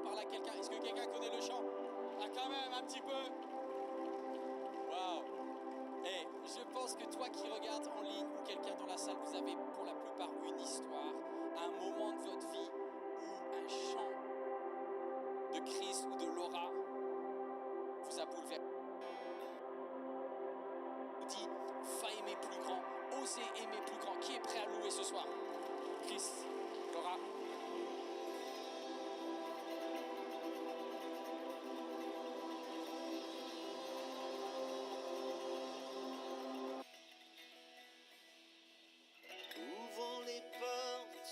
par là quelqu'un. Est-ce que quelqu'un connaît le chant? Ah, quand même, un petit peu. Waouh. Et je pense que toi qui regardes en ligne ou quelqu'un dans la salle, vous avez pour la plupart une histoire, un moment de votre vie où un chant de Chris ou de Laura vous a bouleversé. Vous dit, va aimer plus grand, osez aimer plus grand. Qui est prêt à louer ce soir? Chris, Laura. Ouvrons les portes,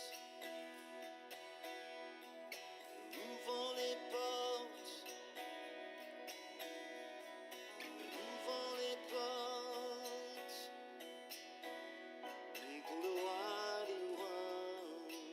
ouvrons les portes, ouvrons les portes pour le roi des rois.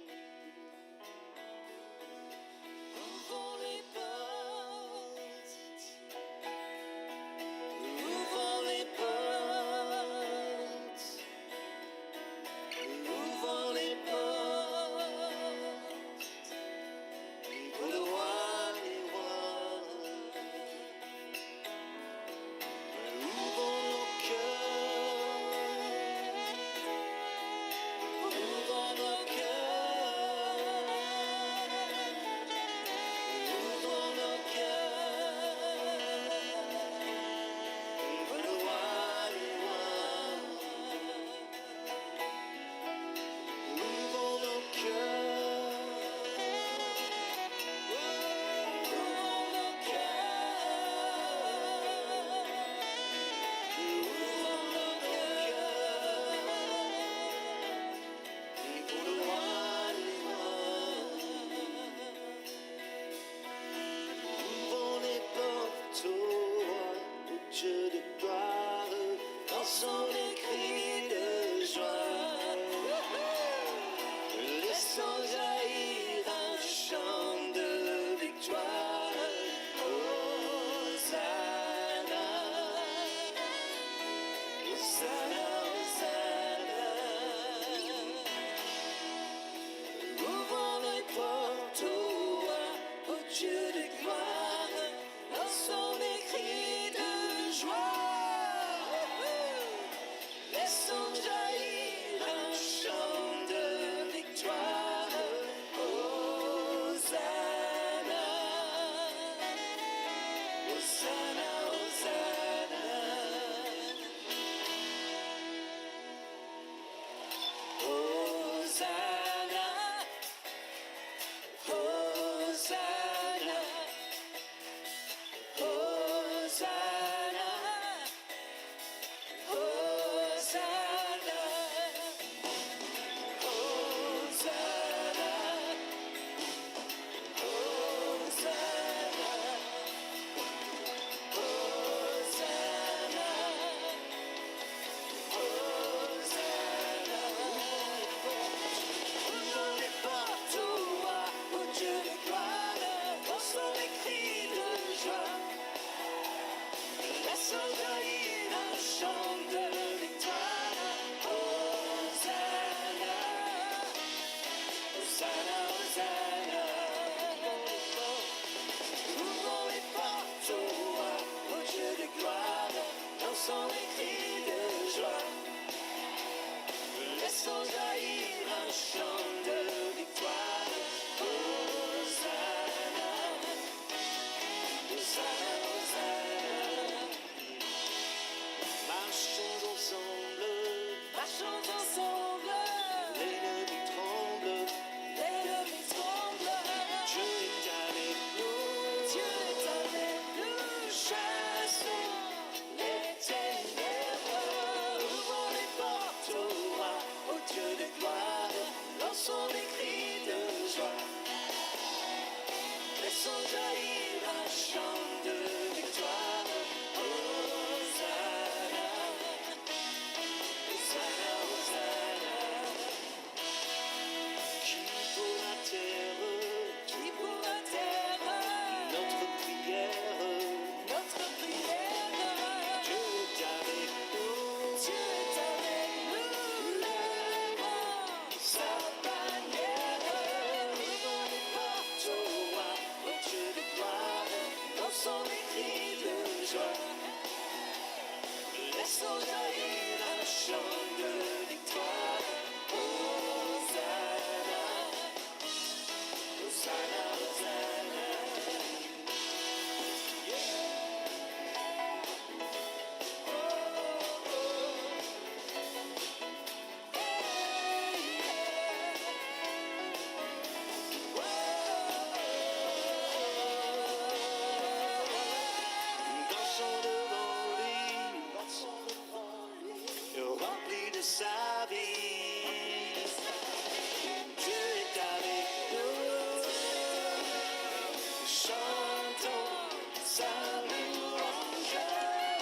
sa louange.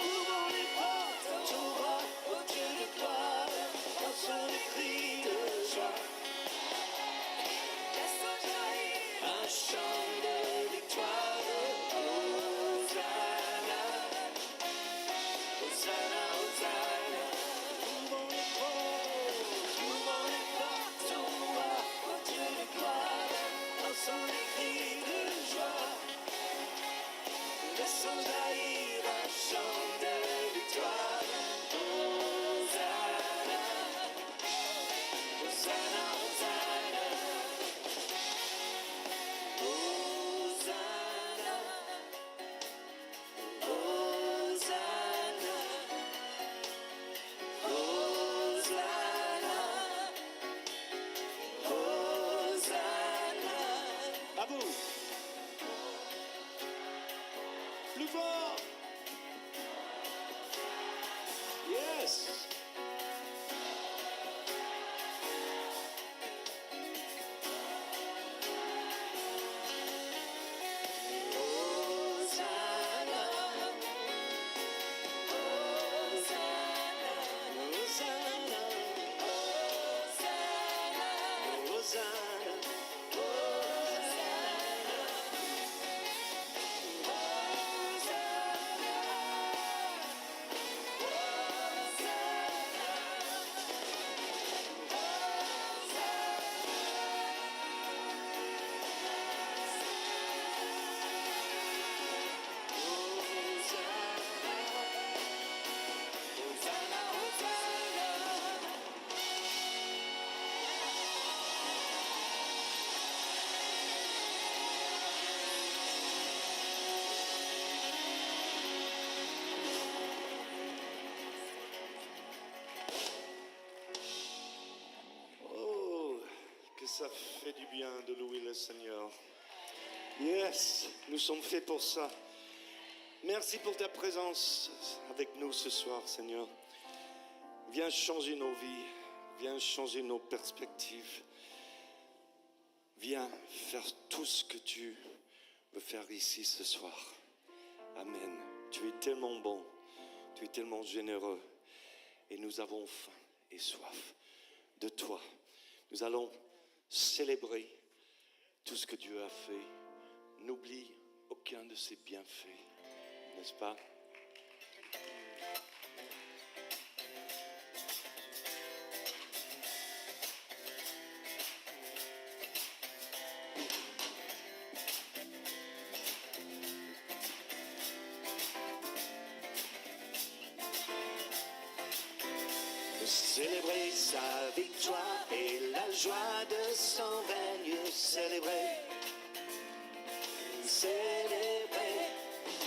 Ouvrons les portes, t'ouvre au Dieu de gloire, dans son cri de joie. Laissons jaillir un chant de victoire. Hosanna, Hosanna, Hosanna. Ouvrons les portes, t'ouvre au Dieu de gloire, dans son cri de joie. Laissons jaillir un chant de victoire. Hosanna, Hosanna, Hosanna. Hosanna, Hosanna, Hosanna, Hosanna. À vous. Plus fort. Yes. Hosanna, Hosanna, Hosanna, Hosanna, Hosanna. Oh, que ça fait du bien de louer le Seigneur. Yes, nous sommes faits pour ça. Merci pour ta présence avec nous ce soir, Seigneur. Viens changer nos vies, viens changer nos perspectives. Viens faire tout ce que tu veux faire ici ce soir. Amen. Tu es tellement bon, tu es tellement généreux et nous avons faim et soif de toi. Nous allons célébrer tout ce que Dieu a fait. N'oublie aucun de ses bienfaits, n'est-ce pas? Célébrer sa victoire et la joie de son règne. Célébrer, célébrer,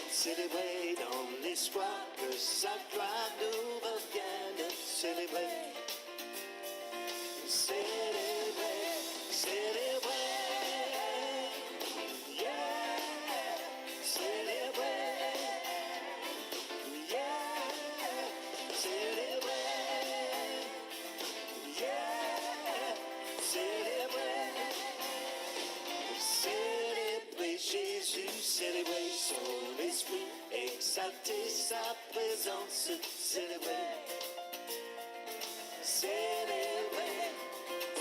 célébrer dans l'espoir que sa gloire nous revienne. Célébrer, célébrer, célébrer, yeah, célébrer, yeah, célébrer, yeah, célébrer, célébrer Jésus, célébrer son esprit, exalter sa présence, célébrer, célébrer,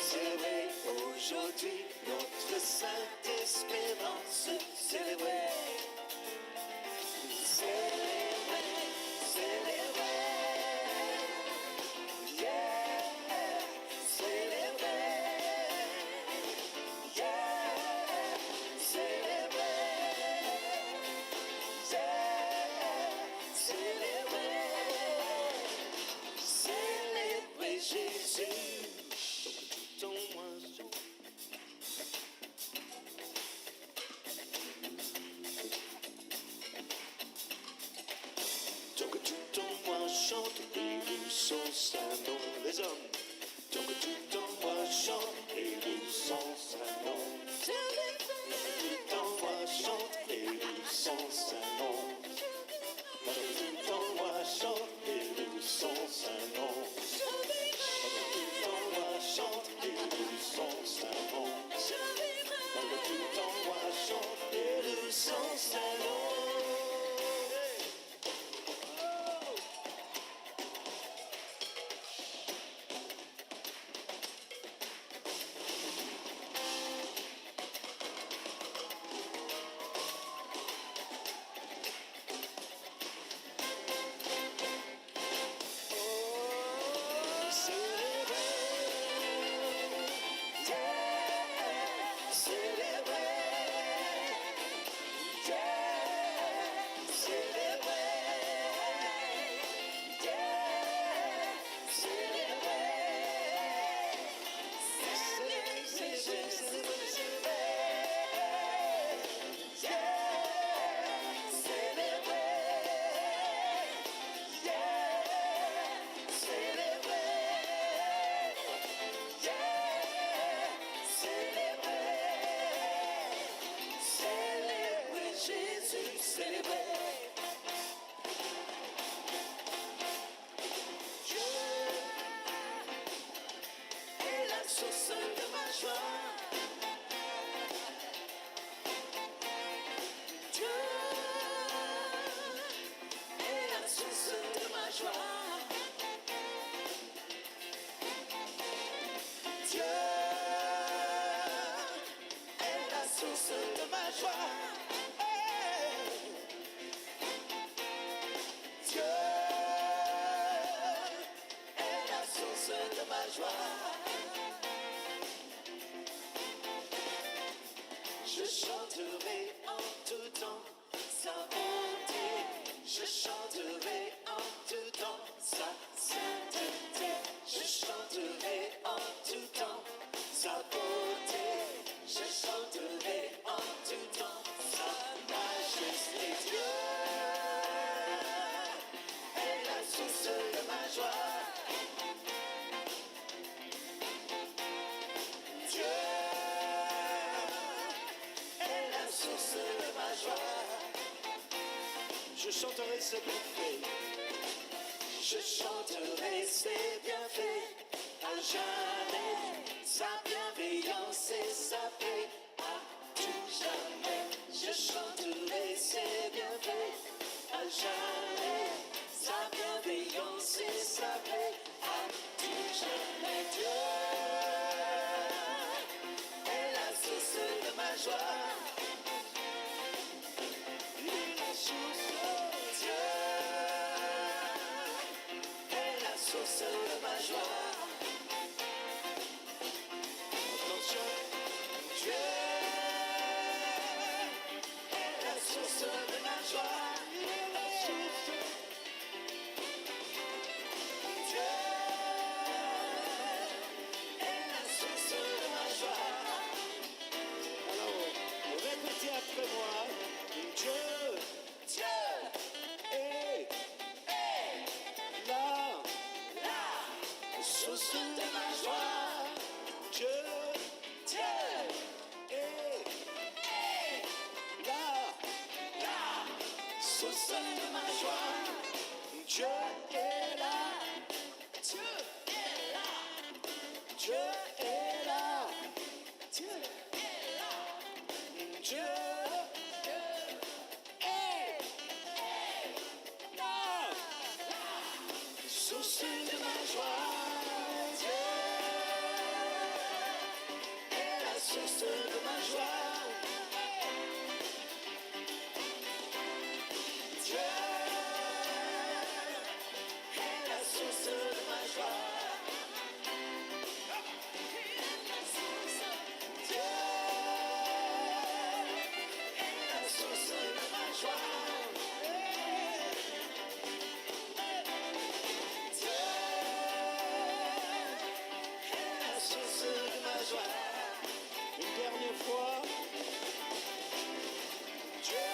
célébrer aujourd'hui notre sainte espérance, célébrer, célébrer, célébrer, yeah, célébrer, yeah, célébrer, yeah, célébrer, célébrer Jésus, ton oiseau. joie. Je chanterai en tout temps sa bonté. Je chanterai en tout temps sa sainteté. Je chanterai en tout temps sa beauté. Je chanterai en tout temps sa majesté. Dieu est la source de ma joie. Dieu est la source de ma joie. Je chanterai ses bienfaits. Je chanterai ses bienfaits à jamais. Sa bienveillance et sa paix à tout jamais. Je chanterai ses bienfaits à jamais. Sa bienveillance et sa paix à tout jamais. Dieu est la source de ma joie. Il est la source. Dieu est la source de ma joie. Attention, Dieu est la source de ma joie. Il est la source. Dieu est la source de ma joie. Alors, répétez après moi. Dieu est la source de ma joie. Dieu est la source de ma joie. Dieu est là. Dieu est là. Dieu est là. Dieu est là. Dieu source de ma joie. Dieu est la source de ma joie. Dieu est la source de ma joie. Dieu est la source de ma joie. Une dernière fois. Dieu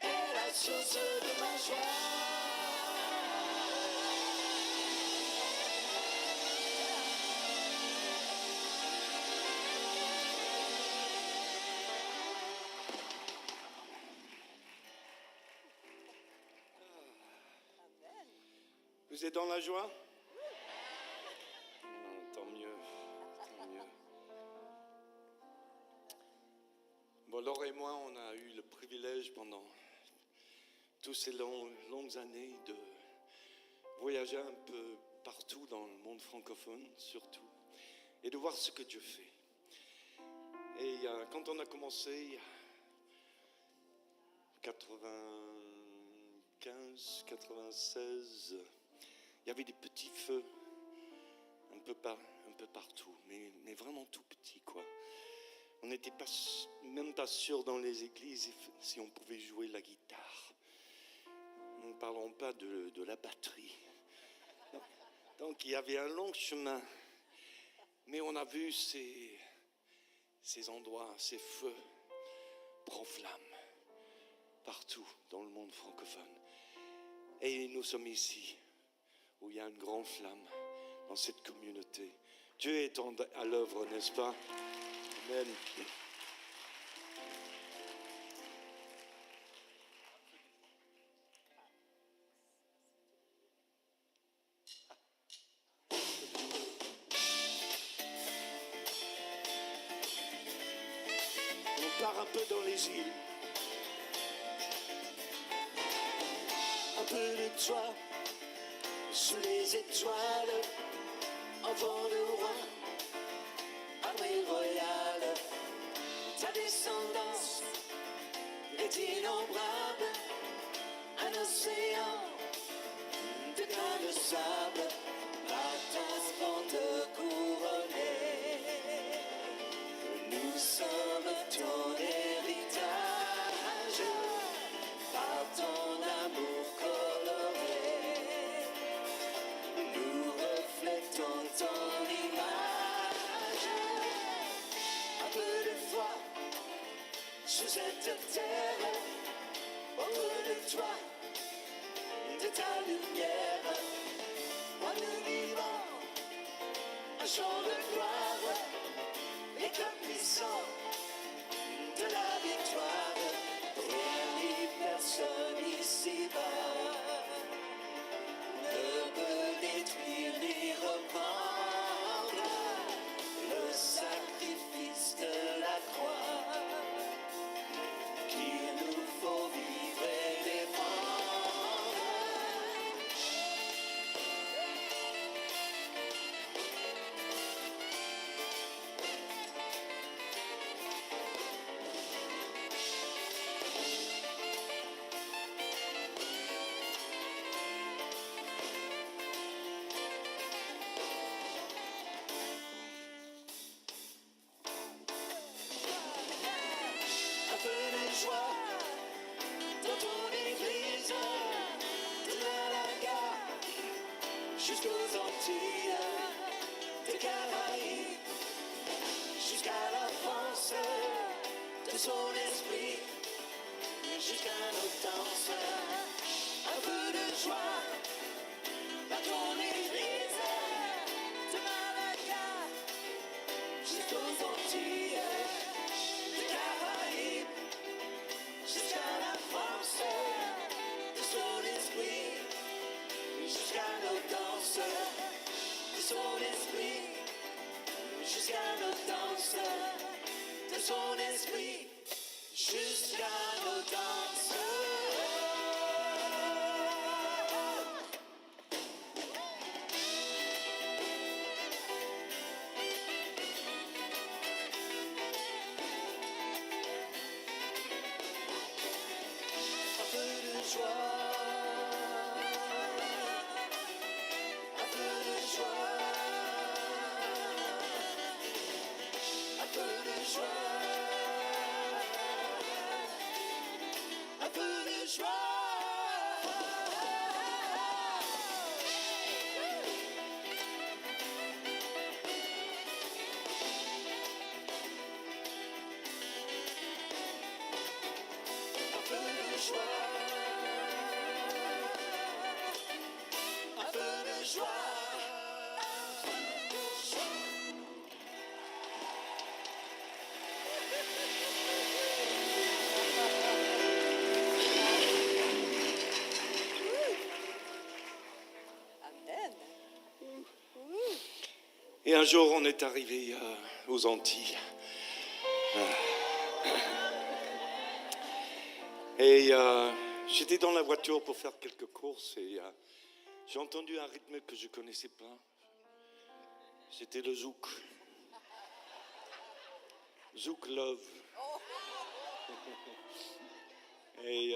est la source de ma joie. Vous êtes dans la joie? Tant mieux, tant mieux. Bon, Laure et moi, on a eu le privilège pendant toutes ces longues années de voyager un peu partout dans le monde francophone, surtout, et de voir ce que Dieu fait. Et quand on a commencé, 95, 96, il y avait des petits feux un peu partout, mais vraiment tout petits, quoi. On n'était même pas sûr dans les églises si on pouvait jouer la guitare. Nous ne parlons pas de la batterie. Donc il y avait un long chemin, mais on a vu ces endroits, ces feux prendre flamme partout dans le monde francophone. Et nous sommes ici, où il y a une grande flamme dans cette communauté. Dieu est à l'œuvre, n'est-ce pas? Amen. On part un peu dans les îles. Un peu de toi sous les étoiles, enfant de roi, armée royale. Ta descendance est innombrable, un océan de grains de sable. son esprit, jusqu'à nos danses. Un peu de joie dans ton église, de Malaga jusqu'aux Antilles, des Caraïbes jusqu'à la France, de son esprit jusqu'à nos danses, de son esprit jusqu'à nos danses, de son esprit jusqu'à nos danses. Un peu de joie, un peu de joie, un peu de joie, un peu de joie. Un peu de joie, un peu de joie. Amen. Et un jour, on est arrivé aux Antilles. Et j'étais dans la voiture pour faire quelques courses et j'ai entendu un rythme que je ne connaissais pas. C'était le zouk. Zouk Love. Et,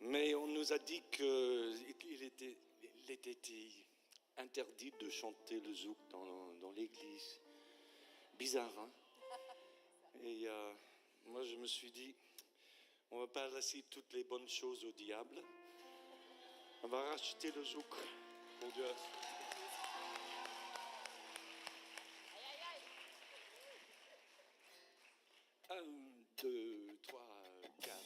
mais on nous a dit qu'il était interdit de chanter le zouk dans l'église. Bizarre, hein? Et moi, je me suis dit, on ne va pas laisser toutes les bonnes choses au diable. On va racheter le zouk pour Dieu. Un, deux, trois, quatre.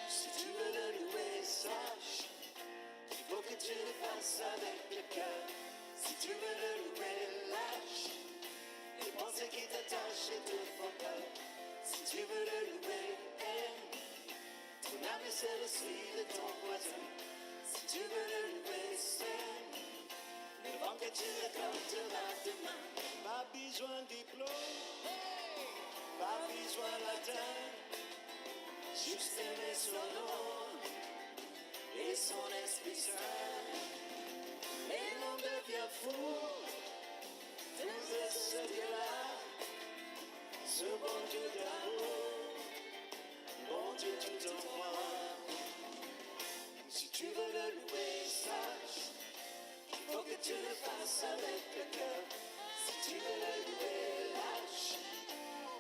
Si tu veux le louer, sache qu'il faut que tu le fasses avec le cœur. Si tu veux le louer, lâche les pensées qui t'attachent et te font peur. Si tu veux le louer, aime. Ton âme est celle aussi de ton voisin. Si tu veux le louer, sème. Le vent que tu récolteras demain. Pas besoin de diplôme, pas besoin latin. Juste aimer son nom et son Esprit Saint. Et l'on devient fou de ce Dieu-là, ce bon Dieu d'amour, bon Dieu tout en moi. Si tu veux le louer, sache qu'il faut que tu le fasses avec le cœur. Si tu veux le louer, lâche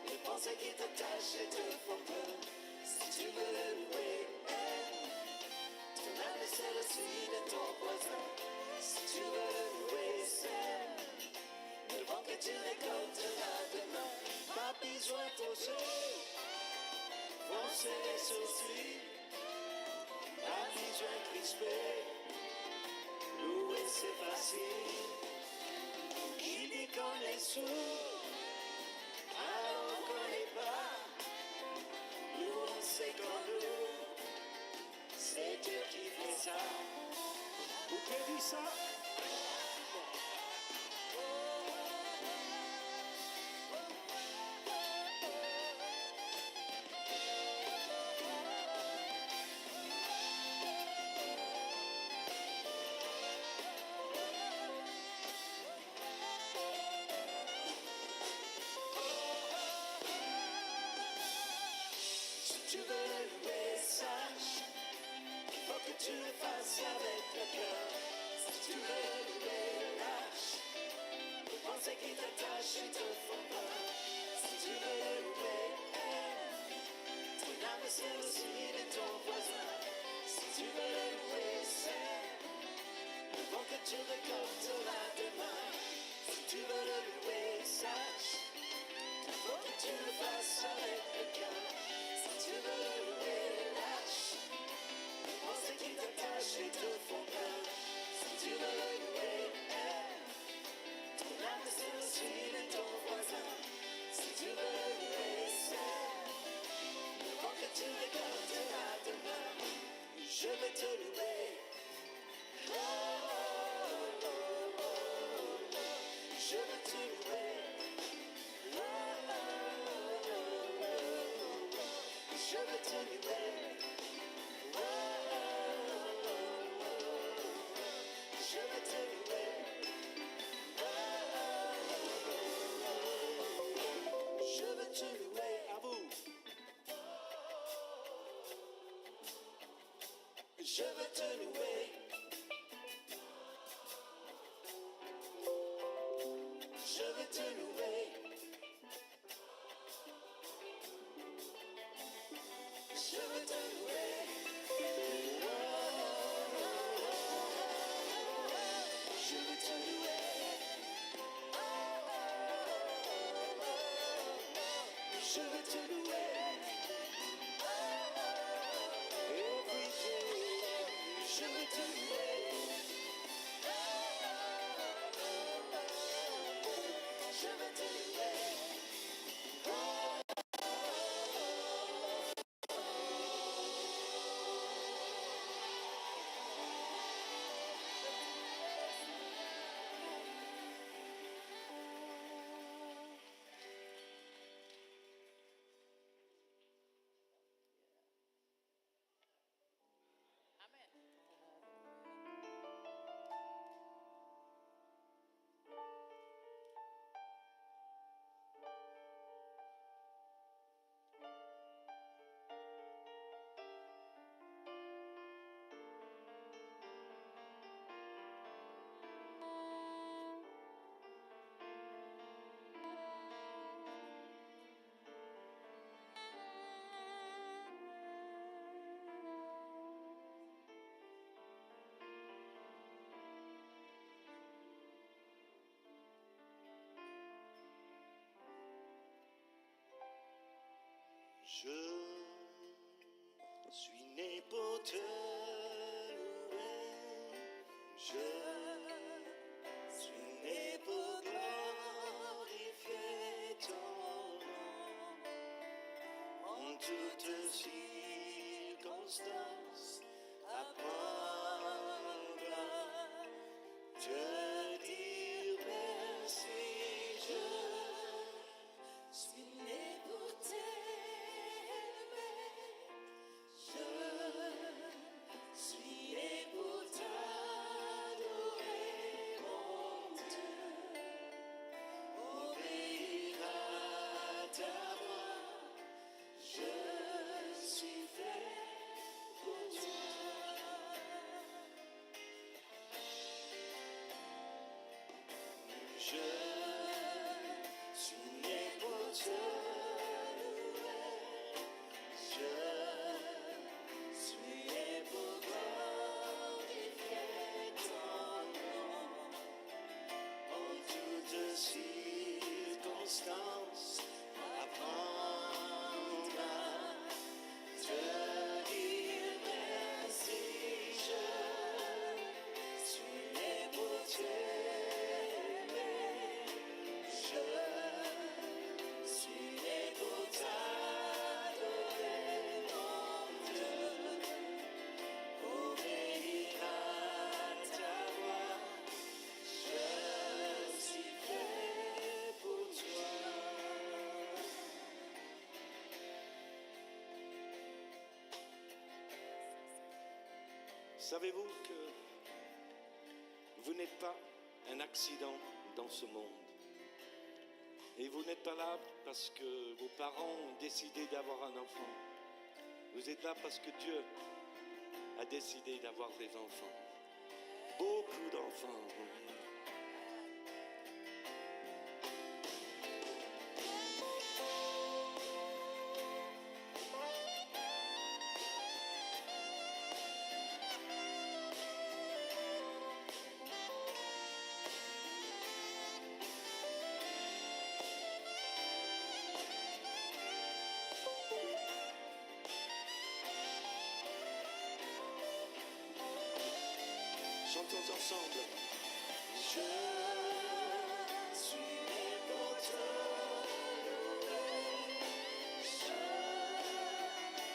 les pensées qui t'attachent et te font peur. Si tu veux le louer, aime. Ton âme est celle aussi de ton voisin. Si tu veux le louer, sème. Le vent que tu récolteras demain. Pas besoin de poser, foncer les sourcils. Pas besoin de crisper, louer c'est facile. Qui dit qu'on est sourd, alors on connaît pas. Nous on sait qu'on loue, c'est Dieu qui fait ça. Vous pouvez dire ça? Si tu veux le louer, sache qu'il faut que tu le fasses avec le cœur. Si tu veux le louer, lâche les pensées qui t'attachent et te font peur. Si tu veux le louer, aime. Ton âme est celle aussi de ton voisin. Si tu veux le louer, c'est avant que tu récolteras demain. Si tu veux le louer, sache qu'il faut que tu le fasses avec le cœur. Si tu veux le louer, lâche pensez qui t'attache et te font peur. Si tu veux le louer, ton âme c'est aussi de ton voisin. Si tu veux le louer, c'est avant que tu récolteras demain. Je vais te louer. Oh, oh, oh, oh. Je veux te louer. Oh, oh, oh, oh, oh. Je veux te louer. Oh, oh, oh, oh. Je veux te louer. Oh, oh, oh, oh. Je veux te louer. À vous. Je veux te louer. Je veux te louer. Je veux te louer. Oh, oh, oh, oh. Je veux te louer. Oh, oh, oh, oh. Je veux te louer. Oh, oh, oh. Every day. Je veux te louer. Oh, oh, oh, oh. Je veux te louer. Je suis né pour te louer. Je suis né pour glorifier ton nom. En toutes circonstances, apprendre à te dire merci. Je suis né pour t'aimer. Je suis né pour t'adorer, mon Dieu. Obéir à ta voix. Je suis fait pour toi. Je suis né pour te louer. Je suis né pour glorifier ton nom. En toutes circonstances, apprendre à te dire merci. Je suis né pour t'aimer. Je suis né pour t'adorer, mon Dieu. Obéir à ta voix. Je suis fait pour toi. Savez-vous que vous n'êtes pas un accident dans ce monde? Et vous n'êtes pas là parce que vos parents ont décidé d'avoir un enfant. Vous êtes là parce que Dieu a décidé d'avoir des enfants. Beaucoup d'enfants. Chantons ensemble. Je suis né pour te louer.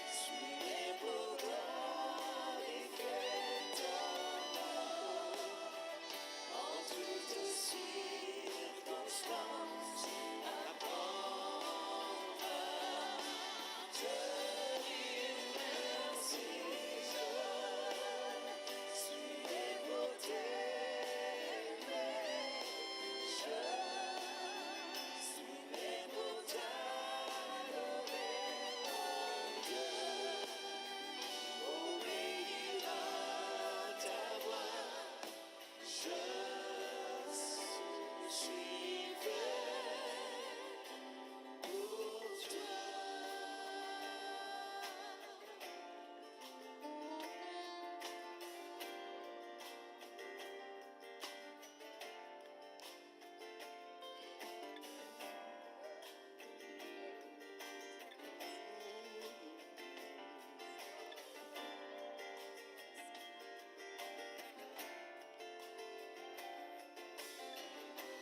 Je suis né pour glorifier ton nom. En toutes circonstances, apprendre à te dire merci. Je suis né pour t'aimer. Je suis né pour t'adorer, mon Dieu. Obéir à ta voix. Je suis fait pour toi.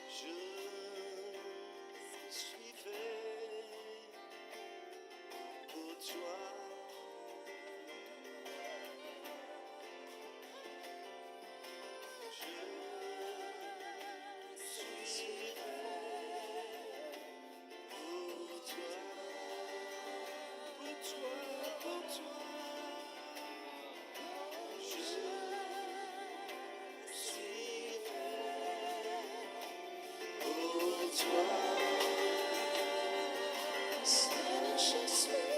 Je suis fait pour toi. Je suis fait pour toi. Pour toi, pour toi. Je suis fait pour toi. Seul je suis fait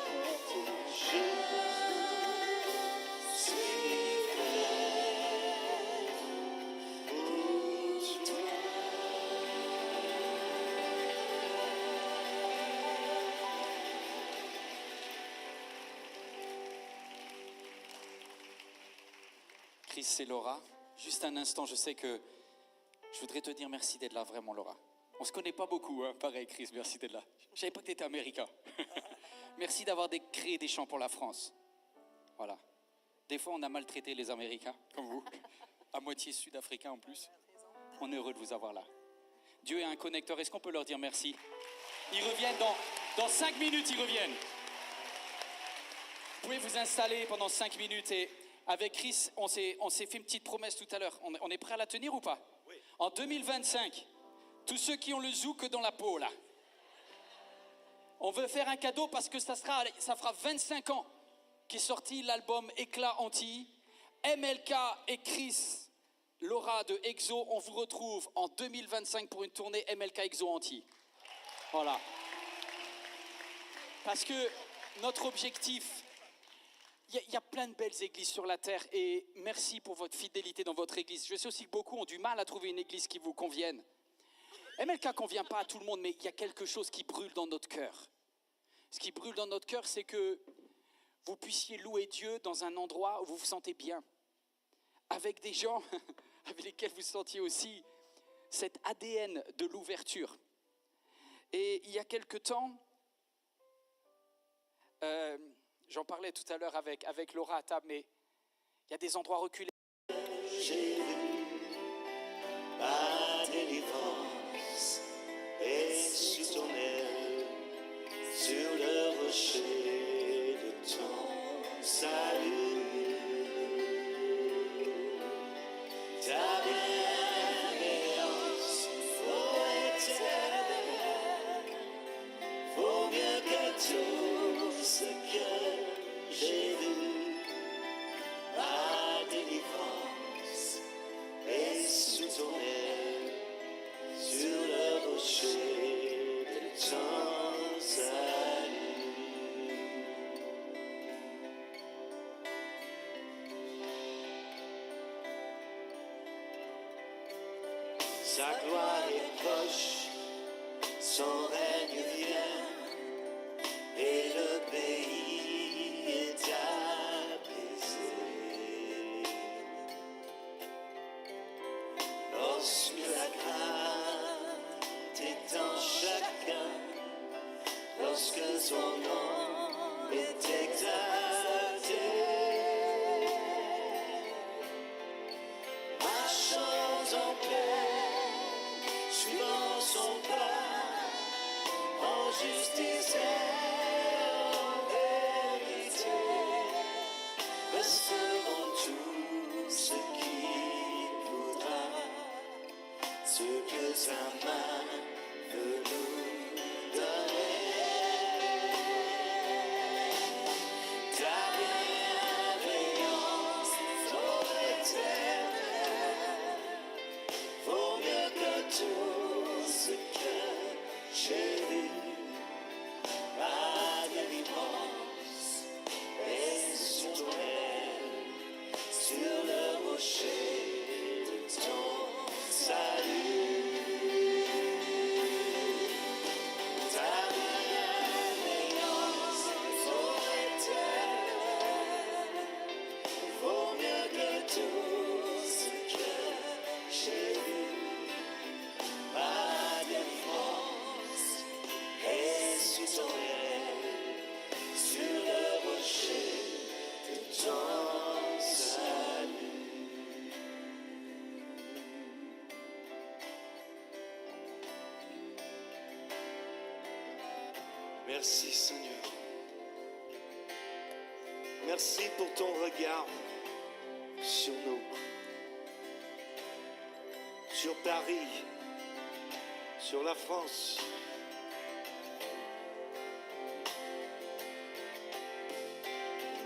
pour toi. Je suis fait pour toi. Chris et Laura, juste un instant, je sais que je voudrais te dire merci d'être là, vraiment, Laura. On se connaît pas beaucoup, hein, pareil, Chris, merci d'être là. Je savais pas que tu étais américain. Merci d'avoir créé des chants pour la France. Voilà. Des fois, on a maltraité les Américains, comme vous, à moitié sud-africain en plus. On est heureux de vous avoir là. Dieu est un connecteur, est-ce qu'on peut leur dire merci? Ils reviennent dans 5 minutes, ils reviennent. Vous pouvez vous installer pendant 5 minutes et avec Chris, on s'est fait une petite promesse tout à l'heure. On est prêt à la tenir ou pas? Oui. En 2025, tous ceux qui ont le zouk dans la peau, là, on veut faire un cadeau parce que ça fera 25 ans qu'est sorti l'album Éclat Antilles. MLK et Chris, Laura de EXO, on vous retrouve en 2025 pour une tournée MLK EXO Antilles. Voilà. Parce que notre objectif... Il y a plein de belles églises sur la terre et merci pour votre fidélité dans votre église. Je sais aussi que beaucoup ont du mal à trouver une église qui vous convienne. MLK ne convient pas à tout le monde, mais il y a quelque chose qui brûle dans notre cœur. Ce qui brûle dans notre cœur, c'est que vous puissiez louer Dieu dans un endroit où vous vous sentez bien, avec des gens avec lesquels vous sentiez aussi cet ADN de l'ouverture. Et il y a quelque temps... j'en parlais tout à l'heure avec Laura à table, mais il y a des endroits reculés. J'ai vu ma délivrance et sous ton aile, sur le rocher de ton salut. Ta bienveillance vaut éternelle, vaut mieux que tout ce que j'ai vu. Ma délivrance est sous ton aile, sur le rocher de ton salut. Sa gloire est proche, son règne vient, et le pays est apaisé. Lorsque la crainte est en chacun, lorsque son nom est exalté, sa main veut nous donner. Ta bienveillance, ton éternel, vaut mieux que tout ce que j'ai vu. Ma délivrance est sur ton aile, sur le rocher de ton salut. Ta bienveillance, ton éternel, vaut mieux que tout ce que j'ai vu. Ma délivrance est sur ton aile, sur le rocher de ton salut. Merci Seigneur. Merci pour ton regard sur nous, sur Paris, sur la France.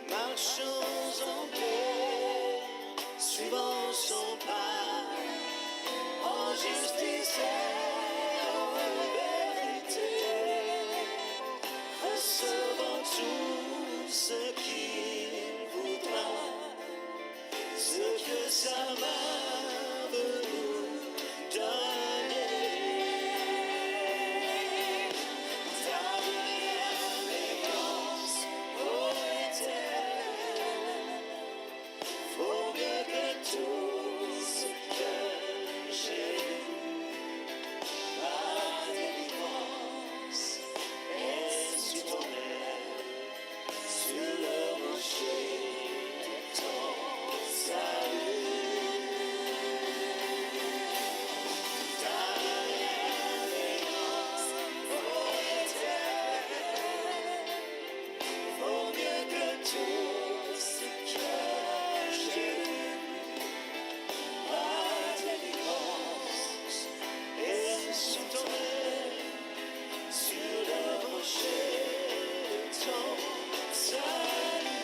Marchons en paix, suivant son pas, en justice et en vérité, recevant tout ce qu'il voudra, ce que sa main veut nous donner. Ta bienveillance, ô Éternel, vaut mieux que tout ce que j'ai vu. Ma délivrance est sur ton aile, sur le rocher de ton salut. Ta bienveillance, ô Éternel, vaut mieux que tout ce que j'ai vu. Ma délivrance est sur ton aile, sur le rocher de ton salut.